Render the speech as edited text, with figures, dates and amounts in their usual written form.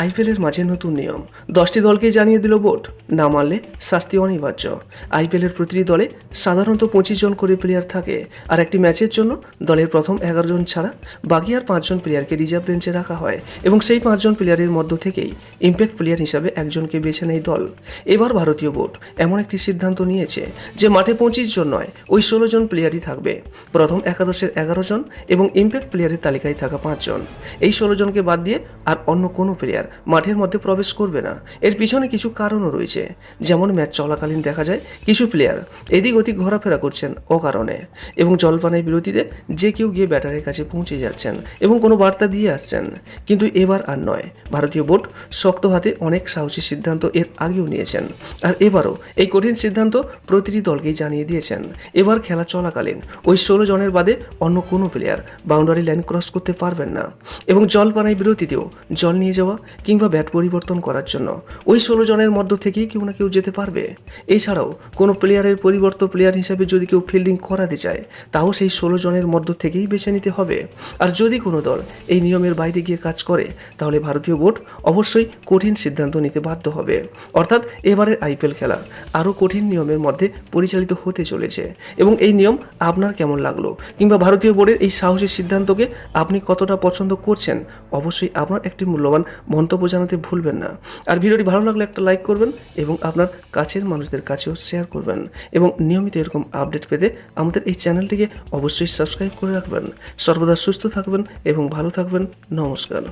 আইপিএলের মাঝে নতুন নিয়ম 10টি দলকেই জানিয়ে দিল বোর্ড, না মানলে শাস্তি অনিবার্য। আইপিএলের প্রতিটি দলে সাধারণত 25 জন করে প্লেয়ার থাকে, আর একটি ম্যাচের জন্য দলের প্রথম 11 জন ছাড়া বাকি আর 5 জন প্লেয়ারকে রিজার্ভ বেঞ্চে রাখা হয় এবং সেই 5 জন প্লেয়ারের মধ্য থেকেই ইম্প্যাক্ট প্লেয়ার হিসাবে একজনকে বেছে নেয় দল। এবার ভারতীয় বোর্ড এমন একটি সিদ্ধান্ত নিয়েছে যে মাঠে 25 জন নয়, ওই 16 জন প্লেয়ারই থাকবে। প্রথম একাদশের 11 জন এবং ইম্প্যাক্ট প্লেয়ারের তালিকায় থাকা 5 জন, এই 16 জনকে বাদ দিয়ে আর অন্য কোনো প্লেয়ার মাঠের মধ্যে প্রবেশ করবে না। এর পিছনে কিছু কারণও রয়েছে, যেমন ম্যাচ চলাকালীন দেখা যায় কিছু প্লেয়ার এদিক ওদিক ঘোরাফেরা করছেন অকারণে, এবং জলপানের বিরতিতে যে কেউ গিয়ে ব্যাটারের কাছে পৌঁছে যাচ্ছেন এবং কোনো বার্তা দিয়ে আসছেন। কিন্তু এবার আর নয়, ভারতীয় বোর্ড শক্ত হাতে অনেক সাহসী সিদ্ধান্ত এর আগেও নিয়েছেন, আর এবারও এই কঠিন সিদ্ধান্ত প্রতিটি দলকেই জানিয়ে দিয়েছেন। এবার খেলা চলাকালীন ওই 16 জনের বাদে অন্য কোনো প্লেয়ার বাউন্ডারি লাইন ক্রস করতে পারবেন না, এবং জলপানায় বিরতিতেও জল নিয়ে যাওয়া কিংবা ব্যাট পরিবর্তন করার জন্য ওই 16 জনের মধ্য থেকেই কেউ না কেউ যেতে পারবে। এছাড়াও কোনো প্লেয়ারের পরিবর্তে প্লেয়ার হিসাবে যদি কেউ ফিল্ডিং করাতে চায়, তাও সেই 16 জনের মধ্য থেকেই বেছে নিতে হবে। আর যদি কোনো দল এই নিয়মের বাইরে গিয়ে কাজ করে, তাহলে ভারতীয় বোর্ড অবশ্যই কঠিন সিদ্ধান্ত নিতে বাধ্য হবে। অর্থাৎ এবারের আইপিএল খেলা আরও কঠিন নিয়মের মধ্যে পরিচালিত হতে চলেছে। এবং এই নিয়ম আপনার কেমন লাগলো, কিংবা ভারতীয় বোর্ডের এই সাহসী সিদ্ধান্তকে আপনি কতটা পছন্দ করছেন, অবশ্যই আপনার একটি মূল্যবান মন্তব্য জানাতে ভুলবেন না। আর ভিডিওটি ভালো লাগলে একটা লাইক করবেন এবং আপনার কাছের মানুষদের কাছেও শেয়ার করবেন, এবং নিয়মিত এরকম আপডেট পেতে আমাদের এই চ্যানেলটিকে অবশ্যই সাবস্ক্রাইব করে রাখবেন। সর্বদা সুস্থ থাকবেন এবং ভালো থাকবেন। নমস্কার।